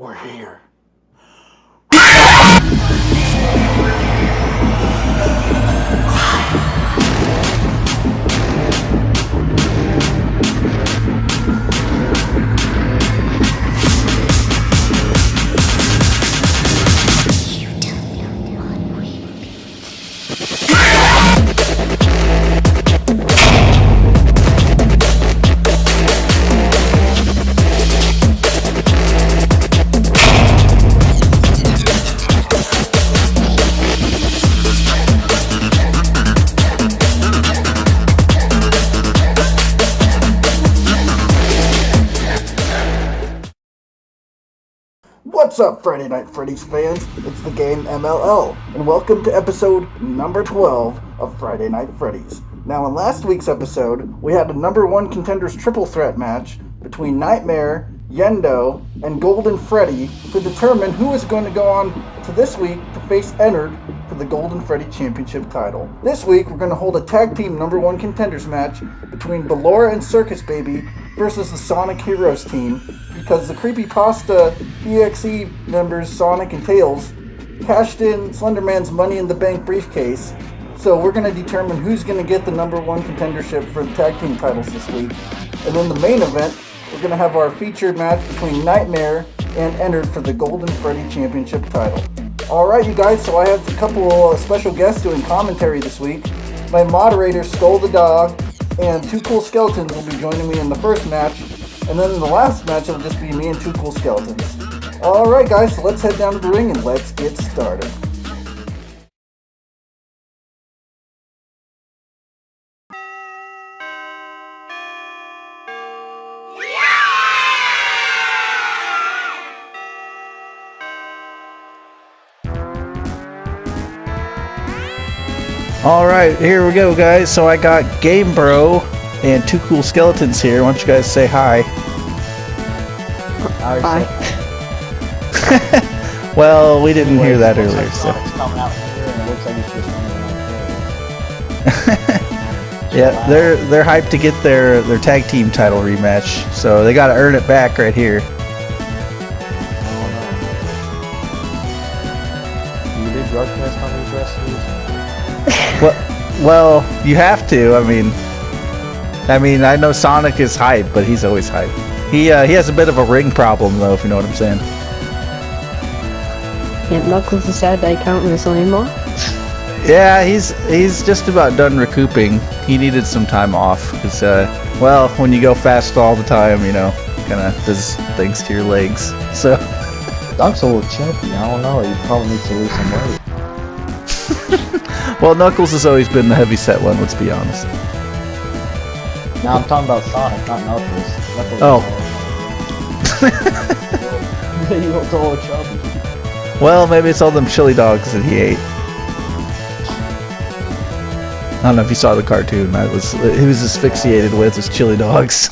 We're here. What's up, Friday Night Freddy's fans? It's the game MLL, and welcome to episode number 12 of Friday Night Freddy's. Now, in last week's episode, we had a number 1 contenders triple threat match between Nightmare, YENNDO, and Golden Freddy to determine who is going to go on to this week to face ENNARD for the Golden Freddy Championship title. This week, we're going to hold a tag team number 1 contenders match between Ballora and Circus Baby versus the Sonic Heroes team, because the Creepypasta EXE members Sonic and Tails cashed in Slenderman's Money in the Bank briefcase. So we're going to determine who's going to get the number 1 contendership for the tag team titles this week. And then the main event, we're going to have our featured match between Nightmare and ENNARD for the Golden Freddy Championship title. Alright, you guys, so I have a couple special guests doing commentary this week. My moderator, scolethedog, and 2 Cool Skeletons will be joining me in the first match. And then in the last match, it'll just be me and 2 Cool Skeletons. Alright guys, so let's head down to the ring and let's get started. Alright, here we go guys. So I got Gamebro and 2 Cool Skeletons here. Why don't you guys say hi? Hi. Well, we didn't hear that earlier, so. Yeah, they're hyped to get their tag team title rematch, so they gotta earn it back right here. Do you do drug tests on these wrestlers? Well, you have to. I mean, I know Sonic is hyped, but he's always hyped. He has a bit of a ring problem, though, if you know what I'm saying. Yeah, Knuckles is sad that he can't wrestle anymore. Yeah, he's just about done recouping. He needed some time off, because, well, when you go fast all the time, you know, kind of does things to your legs, so. Dunk's a little chunky, I don't know, he probably needs to lose some weight. Well, Knuckles has always been the heavy-set one, let's be honest. Now I'm talking about Sonic, not Knuckles. Oh. He looks all chubby. Well, maybe it's all them chili dogs that he ate. I don't know if you saw the cartoon. He was asphyxiated with his chili dogs.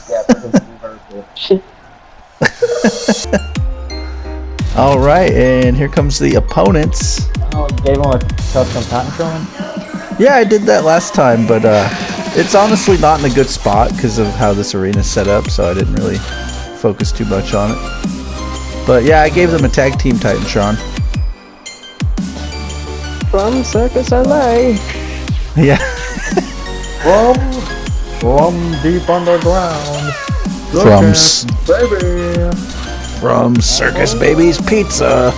All right, and here comes the opponents. Oh, you gave him a custom patent drawing? Yeah, I did that last time, but it's honestly not in a good spot because of how this arena's set up, so I didn't really focus too much on it. But yeah, I gave them a tag team Titantron. From Circus LA. Yeah. From deep underground. From Circus Baby's Pizza.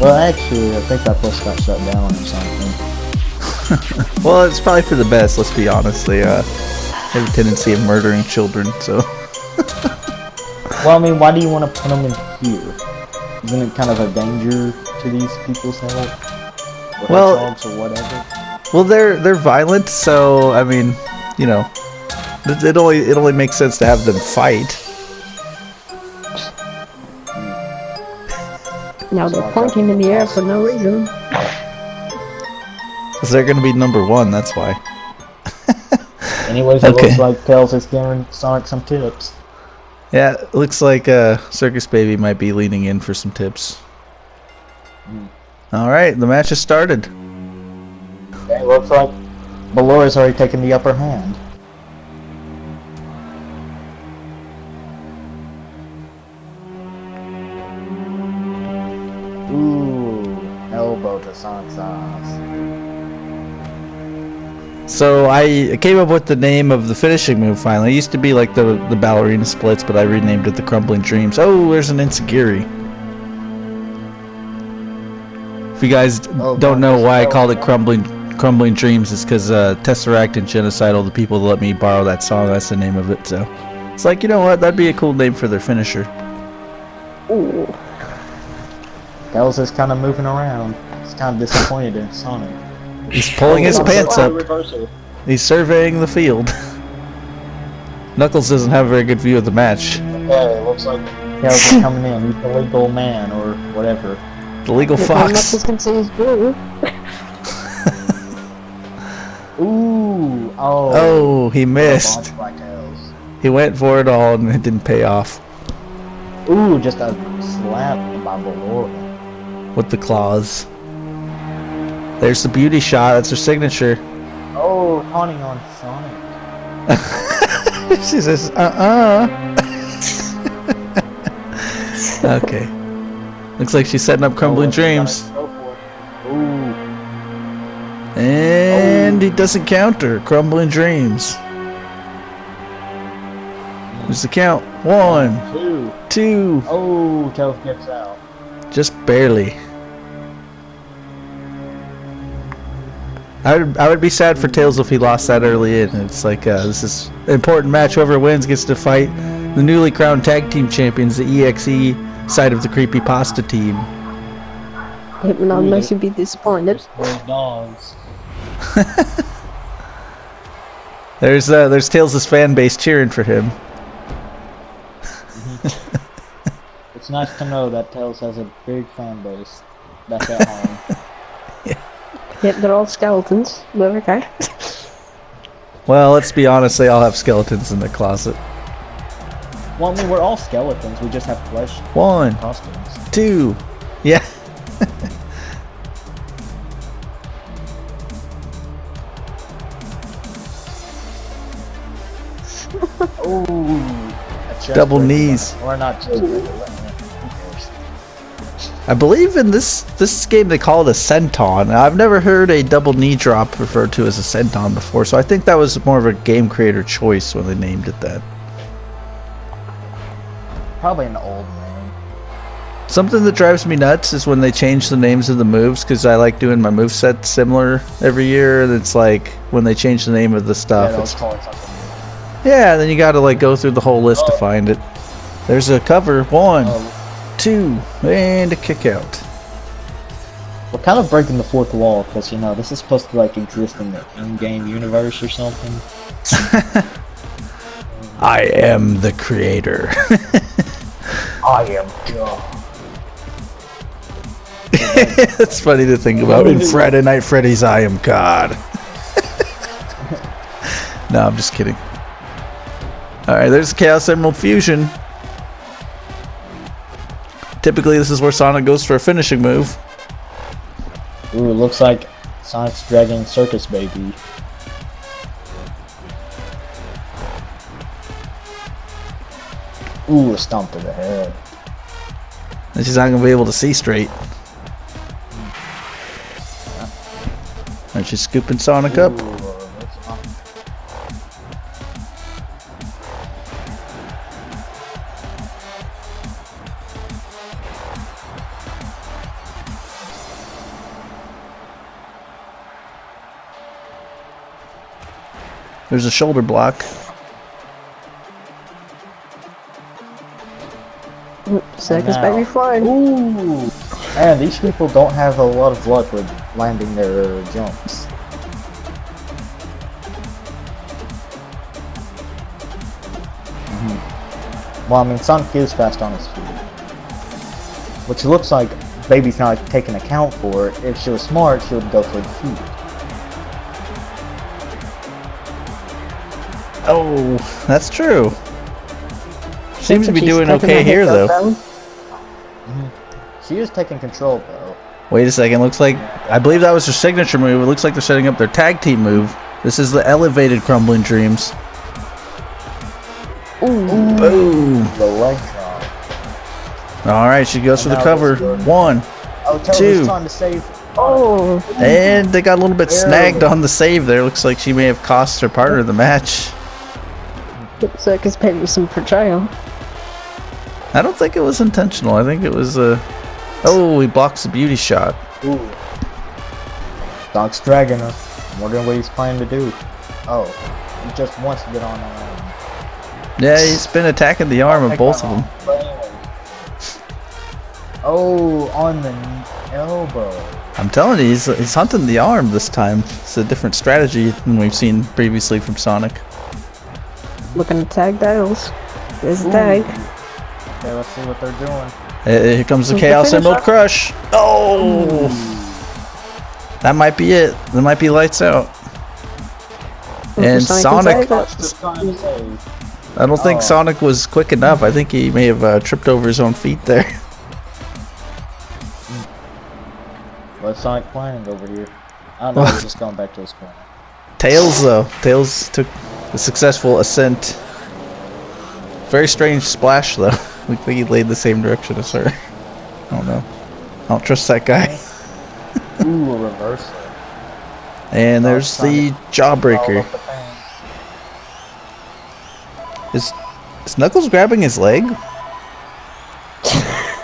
Well, actually, I think that place got shut down or something. Well, it's probably for the best, let's be honest. They have a tendency of murdering children, so. Well, I mean, why do you want to put them in here? Isn't it kind of a danger to these people's health? Or dogs or whatever? Well, they're violent, so I mean, you know, it only makes sense to have them fight. Now they're pointing in the air for no reason. Because they're going to be number 1, that's why. Anyways, it looks like Tails is giving Sonic some tips. Yeah, it looks like Circus Baby might be leaning in for some tips. Alright, the match has started. Okay, looks like Ballora's already taken the upper hand. Ooh, elbow to Sonic's eyes. So I came up with the name of the finishing move finally. It used to be like the ballerina splits, but I renamed it the Crumbling Dreams. Oh, there's an Insecurity. If you guys don't know why I called it Crumbling Dreams, it's because Tesseract and Genocidal, the people that let me borrow that song, that's the name of it. So it's like, you know what, that'd be a cool name for their finisher. Ooh. Tails is kind of moving around. He's kind of disappointed in Sonic. He's pulling his pants up. Reversal. He's surveying the field. Knuckles doesn't have a very good view of the match. Okay, it looks like Tails is coming in. He's the legal man or whatever. The legal fox. Knuckles can see his blue. Ooh, Oh, he missed. By Tails. He went for it all and it didn't pay off. Ooh, just a slap by Ballora. With the claws. There's the beauty shot, that's her signature. Oh, taunting on Sonic. She says, Okay. Looks like she's setting up Crumbling Dreams. Go for it. Ooh. And he doesn't counter. Crumbling Dreams. There's the count. 1, 2. Oh, Tails gets out. Just barely. I would be sad for Tails if he lost that early in. It's like, this is an important match. Whoever wins gets to fight the newly crowned tag team champions, the EXE side of the Creepypasta team. It will not make you be disappointed. Dogs. There's Tails' fan base cheering for him. It's nice to know that Tails has a big fan base back at home. Yep, they're all skeletons, but okay. Well, let's be honest, they all have skeletons in their closet. Well, I mean, we're all skeletons. We just have flesh 1, costumes. 2. Yeah. Ooh, a chest Double breaker. knees. Or not chest breaker. I believe in this game they call it a senton. Now, I've never heard a double knee drop referred to as a senton before, so I think that was more of a game creator choice when they named it that. Probably an old name. Something that drives me nuts is when they change the names of the moves, because I like doing my moveset similar every year, and it's like when they change the name of the stuff. Yeah, It's, call it something new. yeah, then you gotta like go through the whole list to find it. There's a cover. 1, 2, and a kick out. We're kind of breaking the fourth wall, because, you know, this is supposed to, like, exist in the in-game universe or something. I am the creator. I am God. It's funny to think about. In Friday Night Freddy's, I am God. No, I'm just kidding. Alright, there's Chaos Emerald Fusion. Typically, this is where Sonic goes for a finishing move. Ooh, it looks like Sonic's dragging Circus Baby. Ooh, a stomp to the head. And she's not going to be able to see straight. And she's scooping Sonic up. Ooh, There's a shoulder block. Circus now- Baby flying. Ooh! Man, these people don't have a lot of luck with landing their jumps. Well, I mean, Sonic is fast on his feet. Which looks like Baby's not taking account for it. If she was smart, she would go for the feet. Oh, that's true. Seems to be She's doing taking okay a here, hiccup, though. She is taking control, though. Wait a second. Looks like, I believe that was her signature move. It looks like they're setting up their tag team move. This is the elevated Crumbling Dreams. Boom. The leg drop. All right, she goes for the now cover. this one. 1, Oh, Tails 2. is trying to save. Oh, And they got a little bit Barely. snagged on the save there. Looks like she may have cost her partner the match. Circus Baby some portrayal. I don't think it was intentional. I think it was oh, he blocks the beauty shot. Ooh. Doc's dragging her. I'm wondering what he's planning to do. Oh, he just wants to get on Yeah, he's been attacking the arm of both of them. Oh, on the elbow. I'm telling you, he's hunting the arm this time. It's a different strategy than we've seen previously from Sonic. Looking to tag Tails. There's the tag. Okay, let's see what they're doing. Here comes the Who's the Chaos Emerald finisher? Crush. Oh! That might be it. That might be lights out. And Sonic, Just trying to save. I don't think Sonic was quick enough. I think he may have tripped over his own feet there. What's Sonic planning over here? I don't know, he's just going back to his corner. Tails though. Tails took a successful ascent. Very strange splash though. Looks like he laid the same direction as her. I don't know. I don't trust that guy. Ooh, a reversal. And there's the Jawbreaker. All up the fan. Is Knuckles grabbing his leg?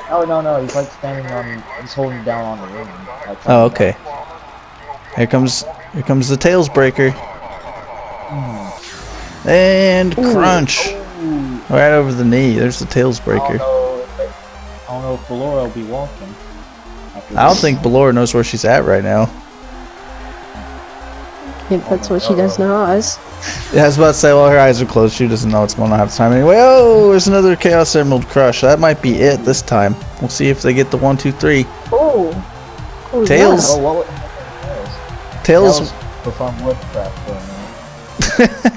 Oh, no, he's like standing on, he's holding down on the ring. Like, Oh, okay. Here comes the Tails Breaker. And crunch. Right over the knee. There's the Tails Breaker. I don't know if Ballora will be walking. I don't think Ballora knows where she's at right now. Yep, that's what she does in her eyes. Yeah, I was about to say, well, her eyes are closed. She doesn't know what's going on half the time anyway. Oh, there's another Chaos Emerald Crush. That might be it this time. We'll see if they get the 1, 2, 3. Oh. Oh, Tails. Oh, what? Tails. Perform woodcraft for a minute.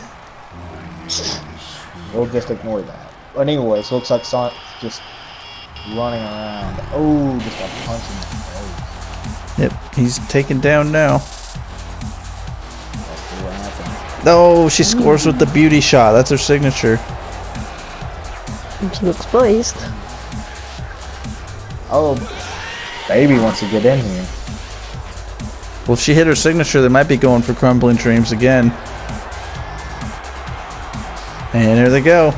We'll just ignore that. But anyways, looks like Sonic just running around. Oh, just got punched in the face. Yep, he's taken down now. Let's see what happens. Oh, she scores with the beauty shot. That's her signature. And she looks pleased. Oh, Baby wants to get in here. Well, if she hit her signature, they might be going for Crumbling Dreams again. And here they go.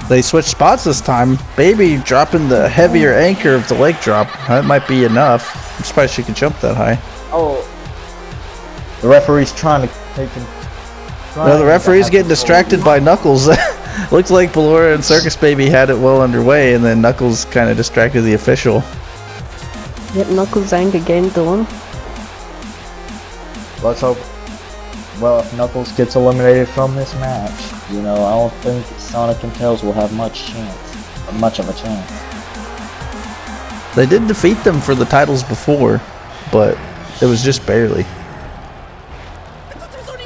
They switched spots this time. Baby dropping the heavier anchor of the leg drop. That might be enough. I'm surprised she can jump that high. Oh, the referee's trying to take him. No, the referee's getting distracted by Knuckles. Looks like Ballora and Circus Baby had it well underway, and then Knuckles kind of distracted the official. Yep, Knuckles' anger gained the one. Let's hope. Well, if Knuckles gets eliminated from this match, you know, I don't think Sonic and Tails will have much of a chance. They did defeat them for the titles before, but it was just barely.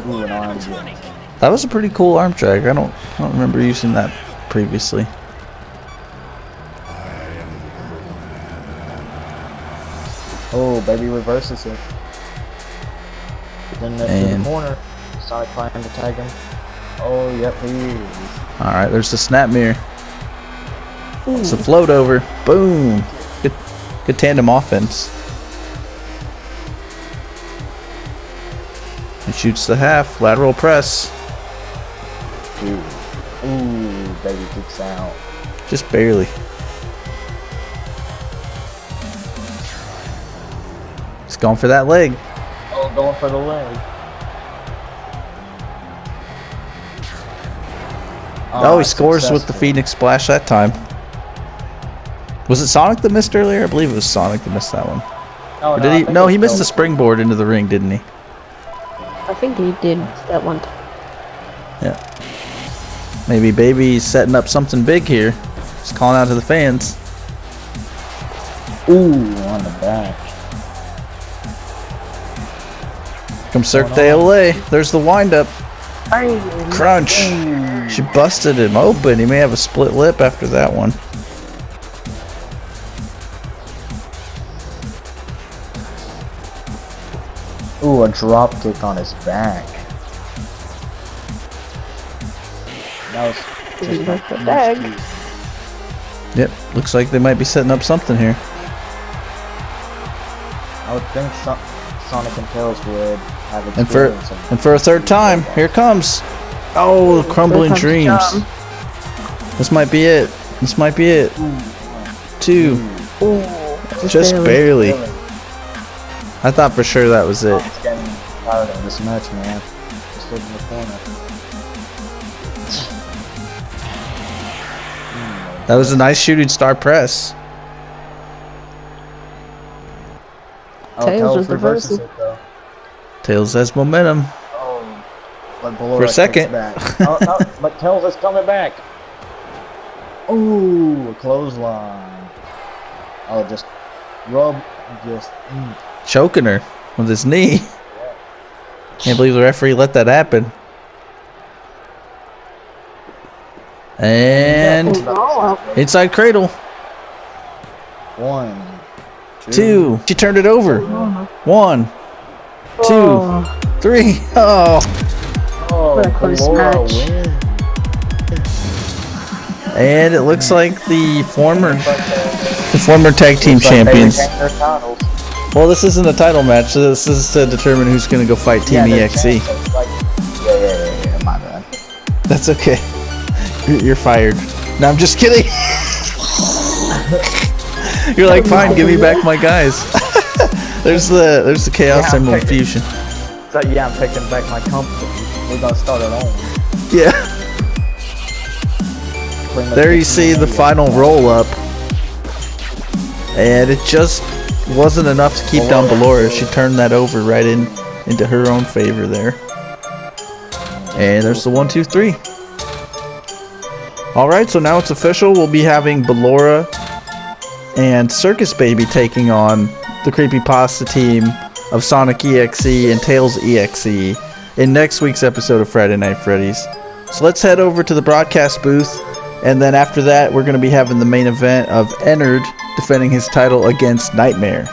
Ooh, an arm drag. That was a pretty cool arm drag. I don't remember using that previously. Oh, Baby reverses it. Then that's in And- the corner. Sonic trying to tag him. Oh, yep, he is. Alright, there's the snap mirror. It's a float over. Boom! Good tandem offense. He shoots the half. Lateral press. Ooh, Baby kicks out. Just barely. He's going for that leg. Oh, going for the leg. Oh, he scores with the successful. Phoenix Splash that time. Was it Sonic that missed earlier? I believe it was Sonic that missed that one. Oh, Or did I he? think No, it he was missed the Tails. springboard into the ring, didn't he? I think he did that one. Yeah. Maybe Baby's setting up something big here. Just calling out to the fans. Ooh, on the back. Come Cirque de Olay. There's the windup. Bang! Crunch. She busted him open. He may have a split lip after that one. Ooh, a drop kick on his back. That was Didn't just break the bag. Yep, looks like they might be setting up something here. I would think Sonic and Tails would have And for a third time, here it comes. Oh, crumbling dreams. This might be it. This might be it. 2. Just barely. I thought for sure that was it. I'm getting tired of this match, man. Just look in the corner. That was a nice shooting star press. Oh, Tails was the reverses versus. it, though. Tails has momentum. Oh, but Ballora For a second. kicks back. Oh, no, but Tails is coming back. Ooh, a clothesline. Oh, just rub, Choking her with his knee. Can't believe the referee let that happen. And inside cradle. 1, 2. She turned it over. 1, 2, 3. Oh. Oh, What a close Ballora match. wins. And it looks like the former tag team champions. Well, this isn't a title match. So this is to determine who's going to go fight Team EXE. Yeah, my bad. That's okay. You're fired. No, I'm just kidding. You're like, fine, give me back my guys. there's the Chaos Emerald Fusion. So yeah, I'm taking back my company. We're gonna start it on. Yeah. There you see the final roll up. And it just wasn't enough to keep down Ballora. She turned that over right into her own favor there. And there's the 1, 2, 3. Alright, so now it's official. We'll be having Ballora and Circus Baby taking on the Creepypasta team of Sonic EXE and Tails EXE in next week's episode of Friday Night Freddy's. So let's head over to the broadcast booth, and then after that we're going to be having the main event of ENNARD defending his title against Nightmare.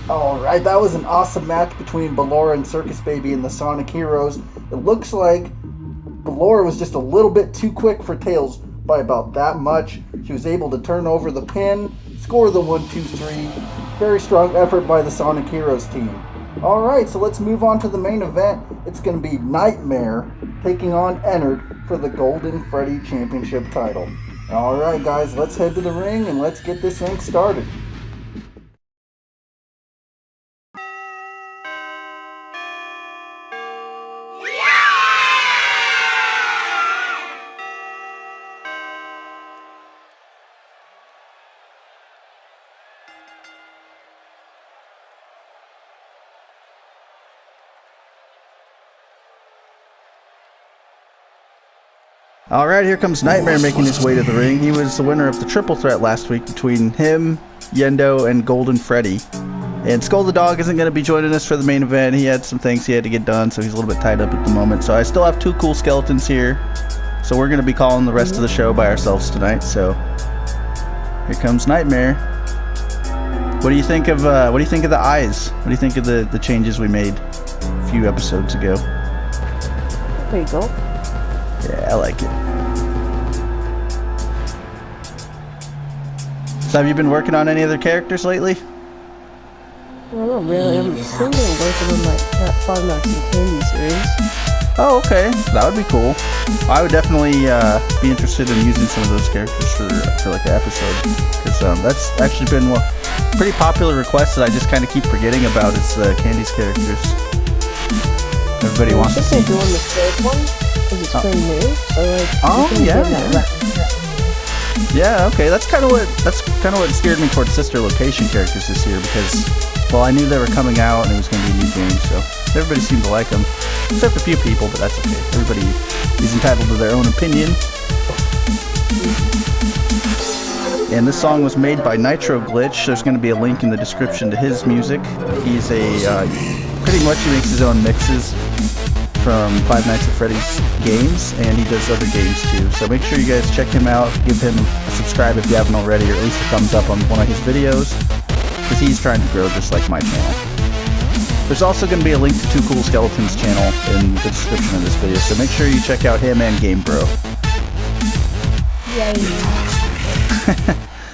Alright, that was an awesome match between Ballora and Circus Baby and the Sonic Heroes. It looks like Ballora was just a little bit too quick for Tails by about that much. She was able to turn over the pin, score the 1, 2, 3. Very strong effort by the Sonic Heroes team. Alright, so let's move on to the main event. It's going to be Nightmare taking on ENNARD for the Golden Freddy Championship title. Alright guys, let's head to the ring and let's get this thing started. Alright, here comes Nightmare making his way to the ring. He was the winner of the triple threat last week between him, YENNDO, and Golden Freddy. And scolethedog isn't going to be joining us for the main event. He had some things he had to get done, so he's a little bit tied up at the moment. So I still have 2 cool skeletons here. So we're going to be calling the rest of the show by ourselves tonight. So here comes Nightmare. What do you think of the eyes? What do you think of the changes we made a few episodes ago? There you go. Yeah, I like it. So have you been working on any other characters lately? Well, not really. I'm still working on like that Five Nights and Candy series. Oh, okay. That would be cool. I would definitely be interested in using some of those characters for like an episode. Because that's actually been a pretty popular request that I just kind of keep forgetting about is the Candy's characters. Everybody wants to see. Doing the third one because it's pretty new. So like. Oh yeah. Yeah. Okay. That's kind of what steered me towards sister location characters this year because, well, I knew they were coming out and it was going to be a new game, so everybody seemed to like them, except a few people, but that's okay. Everybody is entitled to their own opinion. And this song was made by Nitro Glitch. There's going to be a link in the description to his music. He's pretty much he makes his own mixes from Five Nights at Freddy's games, and he does other games too. So make sure you guys check him out, give him a subscribe if you haven't already, or at least a thumbs up on one of his videos, because he's trying to grow just like my channel. There's also going to be a link to Two Cool Skeletons channel in the description of this video, so make sure you check out him and Gamebro. Yay.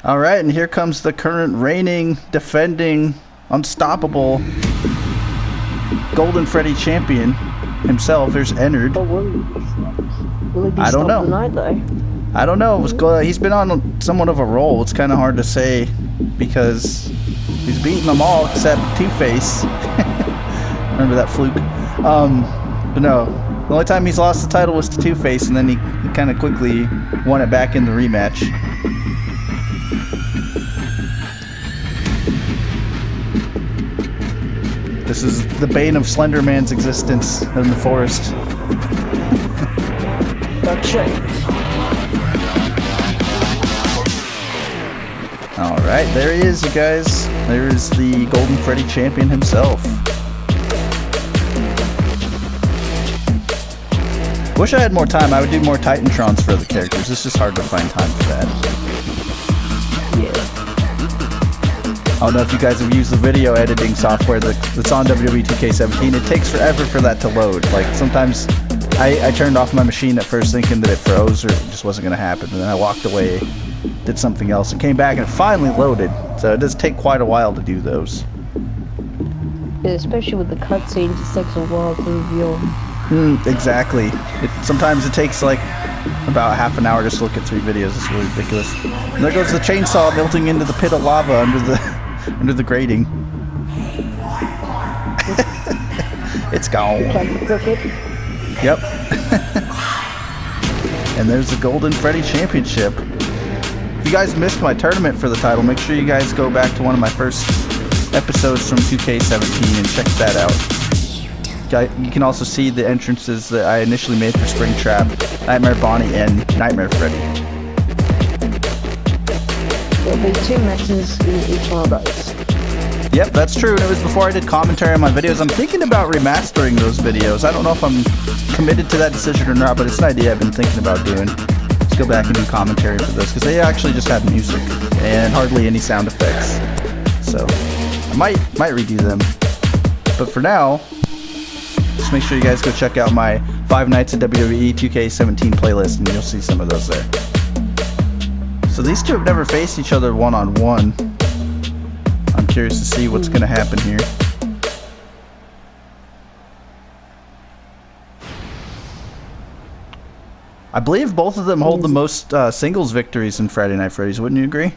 All right, and here comes the current reigning, defending, unstoppable Golden Freddy champion himself. Here's ENNARD. But will he be I don't stopped know. tonight, though? I don't know. He's been on somewhat of a roll. It's kind of hard to say because he's beaten them all except Two-Face. Remember that fluke? But no, the only time he's lost the title was to Two-Face, and then he kind of quickly won it back in the rematch. This is the bane of Slender Man's existence in the forest. Gotcha. Alright, there he is, you guys. There is the Golden Freddy champion himself. Wish I had more time. I would do more Titantrons for the characters. It's just hard to find time for that. Yeah. I don't know if you guys have used the video editing software that's on WWE 2K17. It takes forever for that to load. Like, sometimes I turned off my machine at first thinking that it froze or it just wasn't going to happen. And then I walked away, did something else, and came back and it finally loaded. So it does take quite a while to do those. Yeah, especially with the cutscenes, it takes a while to reveal. Exactly. Sometimes it takes like about half an hour just to look at 3 videos. It's really ridiculous. And there goes the chainsaw melting into the pit of lava under the grating. It's gone. Crooked. Yep. And there's the Golden Freddy Championship. If you guys missed my tournament for the title, make sure you guys go back to one of my first episodes from 2K17 and check that out. You can also see the entrances that I initially made for Springtrap, Nightmare Bonnie, and Nightmare Freddy. There'll be 2 matches in each one of those. Yep, that's true, and it was before I did commentary on my videos. I'm thinking about remastering those videos. I don't know if I'm committed to that decision or not, but it's an idea I've been thinking about doing. Let's go back and do commentary for those, because they actually just have music and hardly any sound effects. So, I might redo them. But for now, just make sure you guys go check out my 5 Nights at WWE 2K17 playlist, and you'll see some of those there. So these two have never faced each other one-on-one. I'm curious to see what's going to happen here. I believe both of them hold the most singles victories in Friday Night Freddy's. Wouldn't you agree?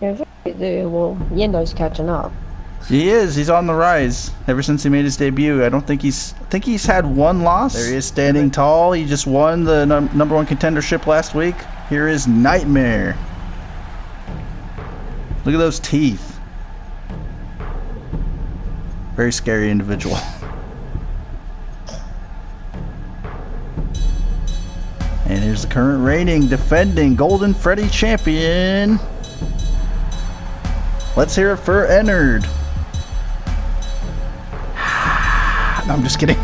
Yeah, they do. Well, Yendo's catching up. He is. He's on the rise ever since he made his debut. I think he's had 1 loss. There he is, standing tall. He just won the number 1 contendership last week. Here is Nightmare. Look at those teeth. Very scary individual. And here's the current reigning, defending Golden Freddy champion. Let's hear it for ENNARD. No, I'm just kidding.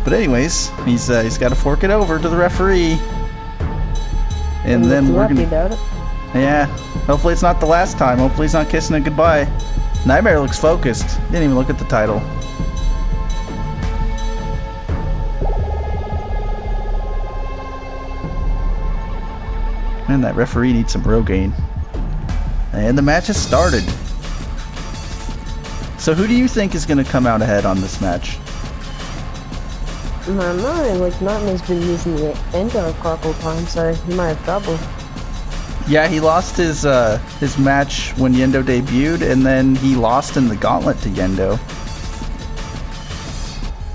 But anyways, he's got to fork it over to the referee, and then we're gonna. About it. Yeah, hopefully it's not the last time. Hopefully he's not kissing it goodbye. Nightmare looks focused. Didn't even look at the title. Man, that referee needs some Rogaine. And the match has started. So who do you think is going to come out ahead on this match? I don't know, like Nightmare's been using the ENNARD a couple times, so he might have double. Yeah, he lost his match when YENNDO debuted, and then he lost in the gauntlet to YENNDO.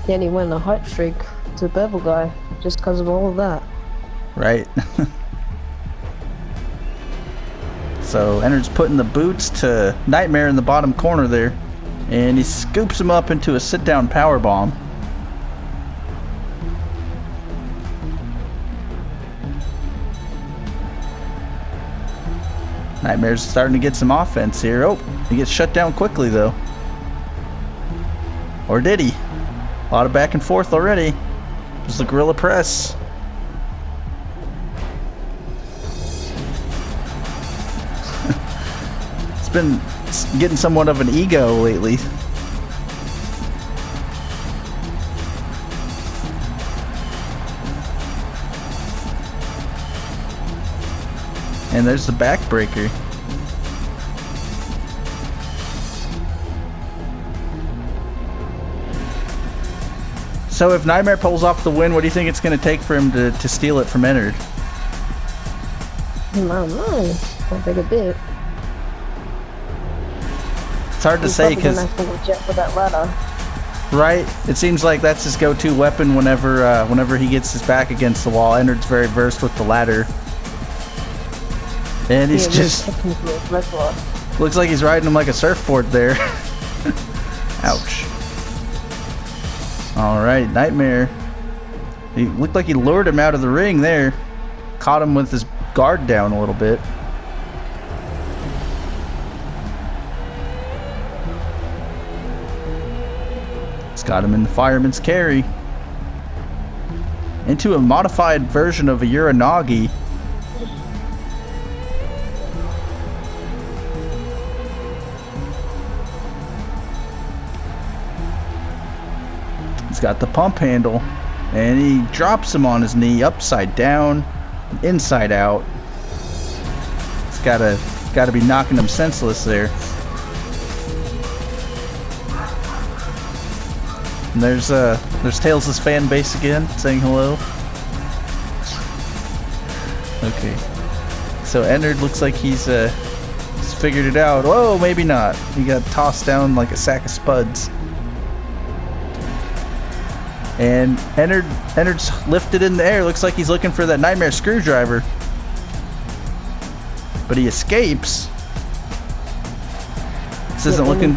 Yeah, and he went on a hot streak to the Bevel guy, just because of all of that. Right. So ENNARD's putting the boots to Nightmare in the bottom corner there, and he scoops him up into a sit-down powerbomb. Nightmare's starting to get some offense here. Oh, he gets shut down quickly though. Or did he? A lot of back and forth already. There's the Gorilla Press. It's been getting somewhat of an ego lately. And there's the backbreaker. So if Nightmare pulls off the win, what do you think it's going to take for him to steal it from ENNARD? I don't know. I think a bit. It's hard to say because, for that ladder. right? It seems like that's his go-to weapon whenever he gets his back against the wall. ENNARD's very versed with the ladder, and he's just looks like he's riding him like a surfboard there. Ouch. All right, Nightmare. He looked like he lured him out of the ring there, caught him with his guard down a little bit. Got him in the fireman's carry into a modified version of a Uranagi. He's got the pump handle and he drops him on his knee upside down, inside out. It's gotta be knocking him senseless there. And there's Tails' fan base again saying hello. Okay, so ENNARD looks like he's figured it out. Whoa, maybe not. He got tossed down like a sack of spuds. And ENNARD's lifted in the air. Looks like he's looking for that Nightmare screwdriver, but he escapes. This isn't looking.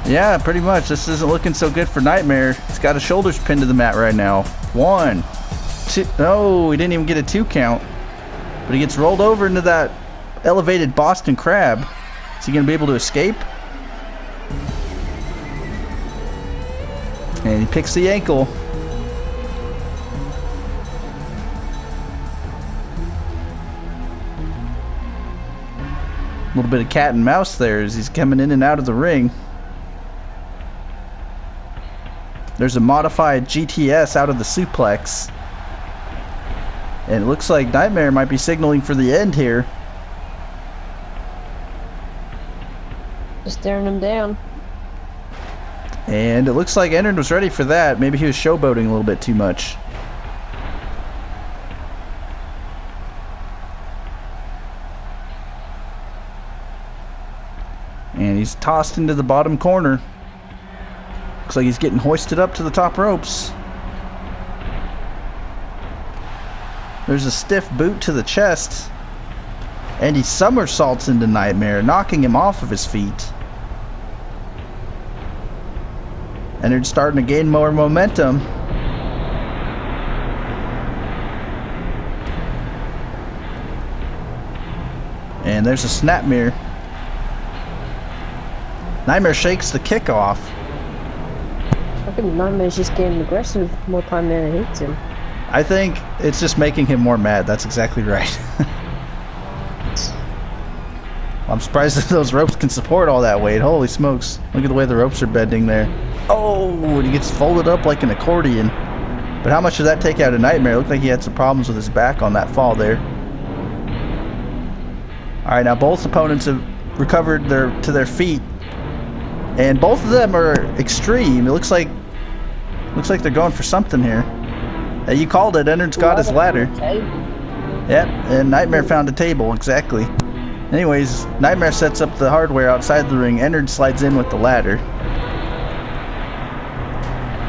Yeah, pretty much. This isn't looking so good for Nightmare. He's got his shoulders pinned to the mat right now. 1, 2. No, he didn't even get a 2 count. But he gets rolled over into that elevated Boston Crab. Is he going to be able to escape? And he picks the ankle. A little bit of cat and mouse there as he's coming in and out of the ring. There's a modified GTS out of the suplex. And it looks like Nightmare might be signaling for the end here. Just staring him down. And it looks like ENNARD was ready for that. Maybe he was showboating a little bit too much. And he's tossed into the bottom corner. Looks like he's getting hoisted up to the top ropes. There's a stiff boot to the chest. And he somersaults into Nightmare, knocking him off of his feet. ENNARD's starting to gain more momentum. And there's a snapmare. Nightmare shakes the kick off. I think Nightmare's just getting aggressive more time than it hits him. I think it's just making him more mad. That's exactly right. I'm surprised that those ropes can support all that weight. Holy smokes. Look at the way the ropes are bending there. Oh, and he gets folded up like an accordion. But how much did that take out of Nightmare? It looked like he had some problems with his back on that fall there. Alright, now both opponents have recovered to their feet. And both of them are extreme. It looks like they're going for something here. You called it. ENNARD's got his ladder. Yep, and Nightmare found a table, exactly. Anyways, Nightmare sets up the hardware outside the ring. ENNARD slides in with the ladder.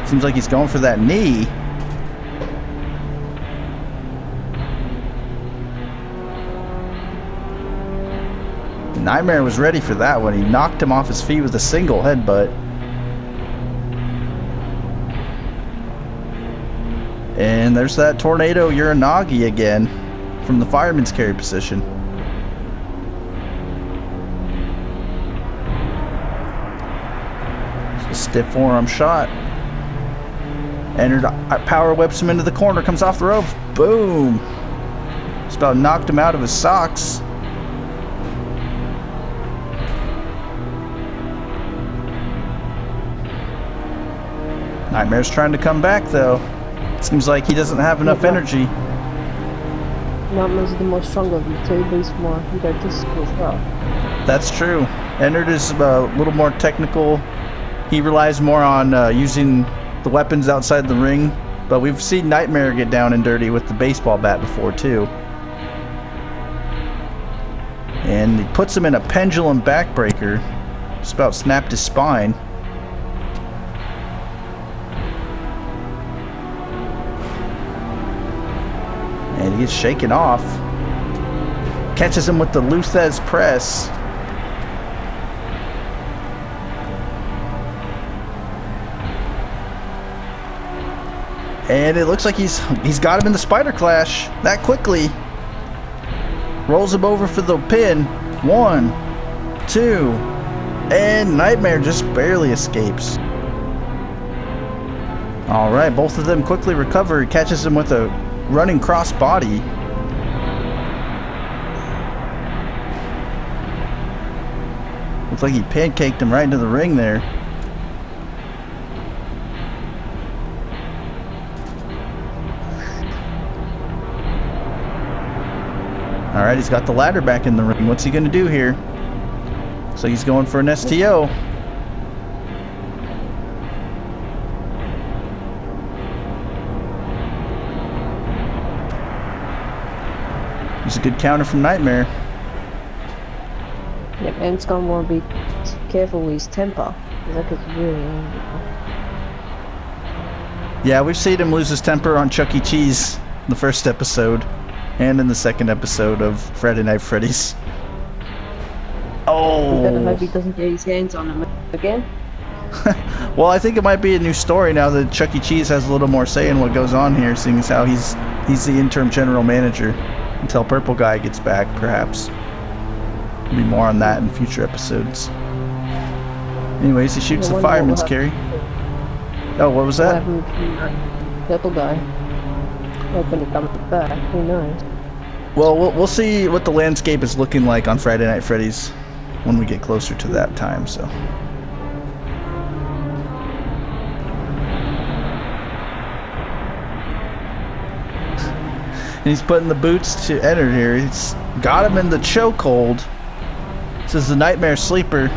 Seems like he's going for that knee. Nightmare was ready for that one. He knocked him off his feet with a single headbutt. And there's that tornado Uranagi again from the fireman's carry position. A stiff forearm shot. ENNARD power whips him into the corner, comes off the ropes. Boom! Just about knocked him out of his socks. Nightmare's trying to come back though. Seems like he doesn't have enough energy. Nightmare's the more stronger of the two, but he's more egotistical as well. That's true. ENNARD is a little more technical. He relies more on using the weapons outside the ring, but we've seen Nightmare get down and dirty with the baseball bat before too. And he puts him in a pendulum backbreaker. Just about snapped his spine. And he gets shaken off. Catches him with the Luthez press. And it looks like he's got him in the spider clash that quickly. Rolls him over for the pin. 1, 2, and Nightmare just barely escapes. Alright, both of them quickly recover. He catches him with a running cross body. Looks like he pancaked him right into the ring there. Alright, he's got the ladder back in the ring. What's he going to do here? So he's going for an STO. It's a good counter from Nightmare. Yep, and it's gonna want to be careful with his temper, because that gets really angry. Yeah, we've seen him lose his temper on Chuck E. Cheese the first episode. And in the second episode of Friday Night Freddy's. Oh! You better hope he doesn't get his hands on him again. Well, I think it might be a new story now that Chuck E. Cheese has a little more say in what goes on here, seeing as how he's the interim general manager until Purple Guy gets back, perhaps. There'll be more on that in future episodes. Anyways, he shoots the fireman's carry. Oh, what was that? What happened to Purple Guy? Hoping to come back, who knows? Well, we'll see what the landscape is looking like on Friday Night Freddy's when we get closer to that time, so. And he's putting the boots to ENNARD here. He's got him in the chokehold. This is the Nightmare Sleeper.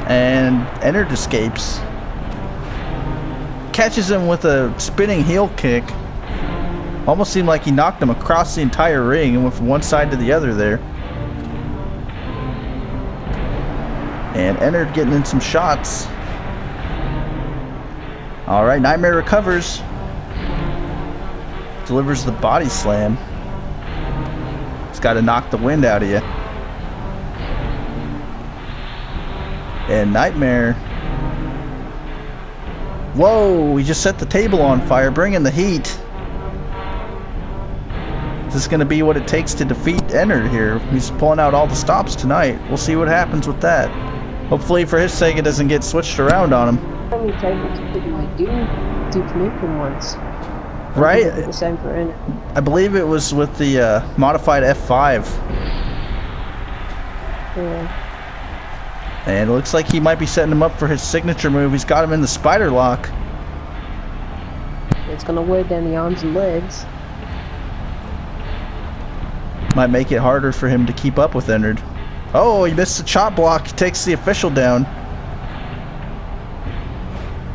And ENNARD escapes. Catches him with a spinning heel kick. Almost seemed like he knocked him across the entire ring and went from one side to the other there. And ENNARD getting in some shots. Alright, Nightmare recovers. Delivers the body slam. He's got to knock the wind out of you. And Nightmare... Whoa, he just set the table on fire, bringing the heat. Is this going to be what it takes to defeat ENNARD here? He's pulling out all the stops tonight. We'll see what happens with that. Hopefully for his sake it doesn't get switched around on him. How many tables did we do Nukem once? Right? The same for ENNARD. I believe it was with the modified F5. Yeah. And it looks like he might be setting him up for his signature move. He's got him in the spider lock. It's gonna wear down the arms and legs. Might make it harder for him to keep up with ENNARD. Oh, he missed the chop block. He takes the official down.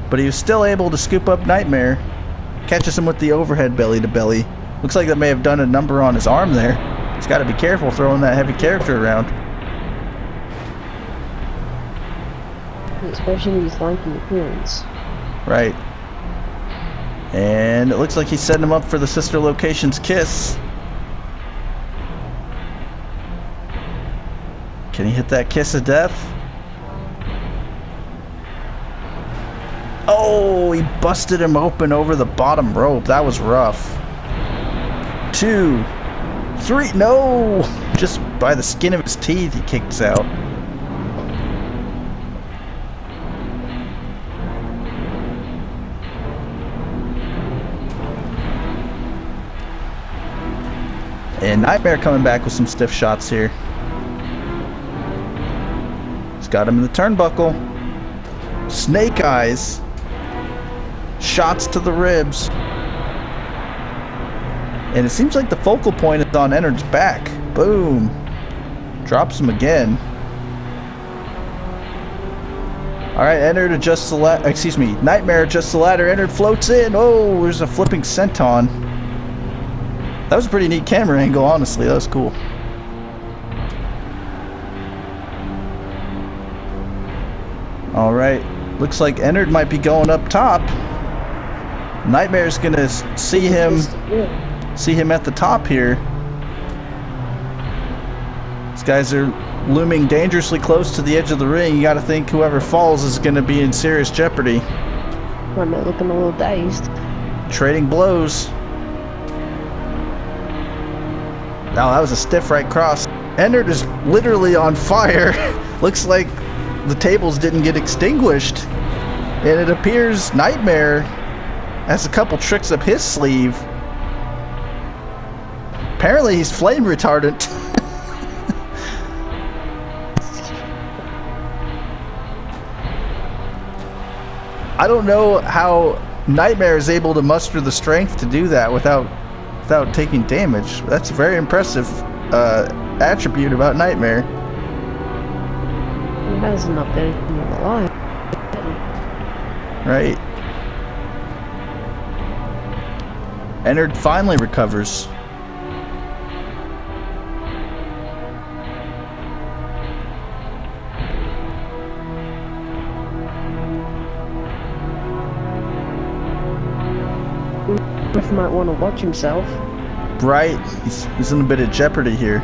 But he was still able to scoop up Nightmare. Catches him with the overhead belly to belly. Looks like that may have done a number on his arm there. He's got to be careful throwing that heavy character around. Especially his lanky appearance. Right. And it looks like he's setting him up for the sister location's kiss. Can he hit that kiss of death? Oh, he busted him open over the bottom rope. That was rough. 2, 3, no! Just by the skin of his teeth, he kicks out. And Nightmare coming back with some stiff shots here. He's got him in the turnbuckle. Snake eyes. Shots to the ribs. And it seems like the focal point is on ENNARD's back. Boom. Drops him again. Alright, ENNARD adjusts the ladder. Excuse me, Nightmare adjusts the ladder. ENNARD floats in. Oh, there's a flipping senton. That was a pretty neat camera angle, honestly. That was cool. Alright, looks like ENNARD might be going up top. Nightmare's gonna see him at the top here. These guys are looming dangerously close to the edge of the ring. You gotta think whoever falls is gonna be in serious jeopardy. Nightmare looking a little dazed. Trading blows. Now that was a stiff right cross. ENNARD is literally on fire. Looks like the tables didn't get extinguished. And it appears Nightmare has a couple tricks up his sleeve. Apparently he's flame retardant. I don't know how Nightmare is able to muster the strength to do that without taking damage. That's a very impressive attribute about Nightmare. He has not been alive. Right. ENNARD finally recovers. He might want to watch himself. Right. He's in a bit of jeopardy here.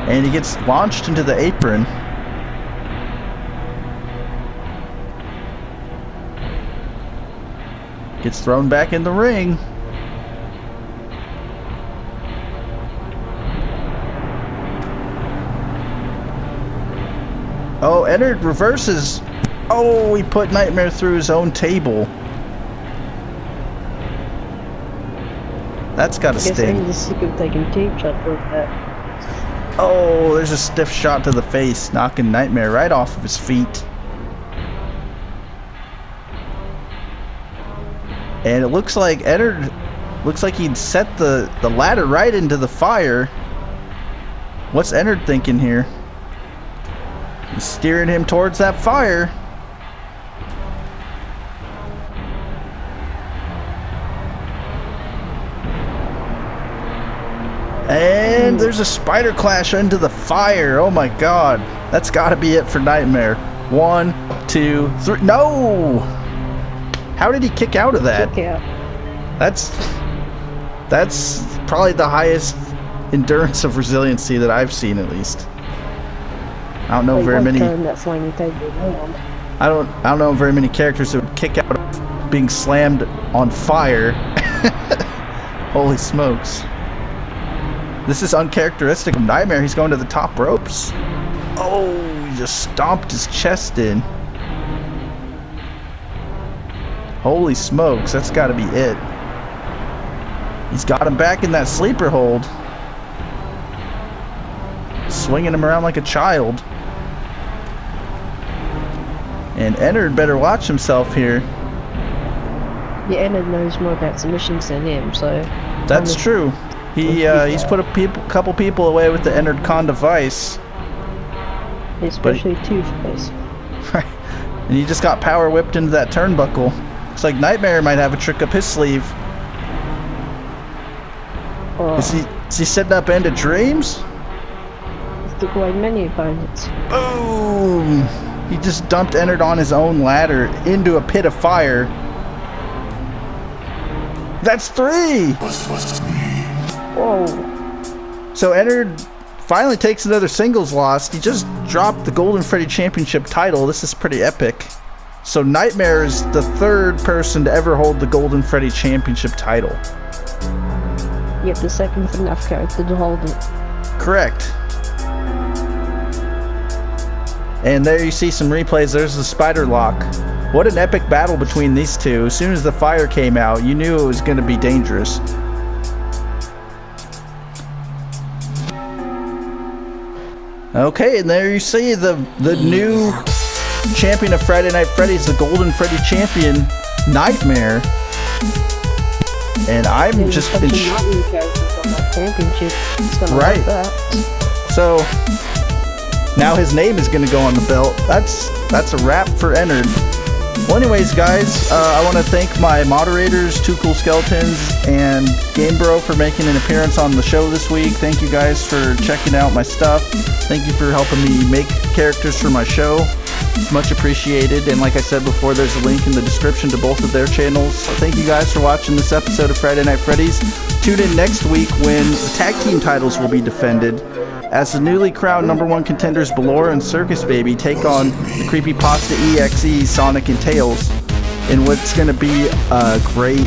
And he gets launched into the apron. Gets thrown back in the ring. Oh, ENNARD reverses. Oh, he put Nightmare through his own table. That's gotta I guess sting. he's sick of taking cheap shots like that. Oh, there's a stiff shot to the face, knocking Nightmare right off of his feet. And it looks like ENNARD he'd set the ladder right into the fire. What's ENNARD thinking here? He's steering him towards that fire. And there's a spider clash into the fire. Oh my god. That's gotta be it for Nightmare. 1, 2, 3. No! How did he kick out of that? Kick out. That's probably the highest endurance of resiliency that I've seen, at least. I don't know very many. Turn that slimy table around. I don't know very many characters that would kick out of being slammed on fire. Holy smokes. This is uncharacteristic of Nightmare. He's going to the top ropes. Oh, he just stomped his chest in. Holy smokes, that's got to be it. He's got him back in that sleeper hold. Swinging him around like a child. And ENNARD better watch himself here. Yeah, ENNARD knows more about submissions than him, so... That's true. He's put a couple people away with the ENNARD Con device. Especially Two-Face. Right. And he just got power whipped into that turnbuckle. Looks like Nightmare might have a trick up his sleeve. Is he setting up End of Dreams? He's took away many opponents. Boom! He just dumped ENNARD on his own ladder into a pit of fire. That's 3! Whoa. So ENNARD finally takes another singles loss. He just dropped the Golden Freddy Championship title. This is pretty epic. So Nightmare is the 3rd person to ever hold the Golden Freddy Championship title. Yep, the 2nd FNAF character to hold it. Correct. And there you see some replays. There's the spider lock. What an epic battle between these two. As soon as the fire came out, you knew it was going to be dangerous. Okay, and there you see the new champion of Friday Night Freddy's, the Golden Freddy champion, Nightmare. And I'm Maybe just some new characters on that championship. It's gonna Right. like that. so now his name is going to go on the belt. That's a wrap for ENNARD. Well, anyways, guys, I want to thank my moderators, Two Cool Skeletons and Gamebro, for making an appearance on the show this week. Thank you guys for checking out my stuff. Thank you for helping me make characters for my show. It's much appreciated. And like I said before, there's a link in the description to both of their channels. So thank you guys for watching this episode of Friday Night Freddy's. Tune in next week when the tag team titles will be defended, as the newly crowned #1 contenders Ballora and Circus Baby take on the Creepypasta EXE, Sonic and Tails, in what's going to be a great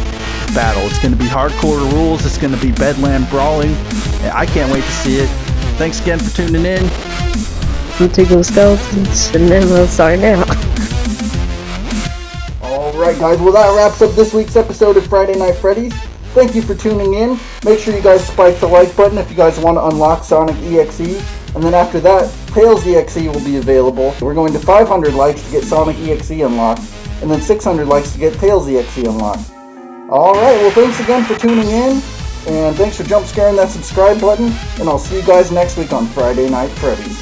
battle. It's going to be hardcore rules. It's going to be Bedlam brawling. I can't wait to see it. Thanks again for tuning in. I'm Tickle Skeletons, and then we'll sign out. Alright guys, well that wraps up this week's episode of Friday Night Freddy's. Thank you for tuning in. Make sure you guys spike the like button if you guys want to unlock Sonic EXE. And then after that, Tails EXE will be available. We're going to 500 likes to get Sonic EXE unlocked, and then 600 likes to get Tails EXE unlocked. Alright, well thanks again for tuning in, and thanks for jump scaring that subscribe button, and I'll see you guys next week on Friday Night Freddy's.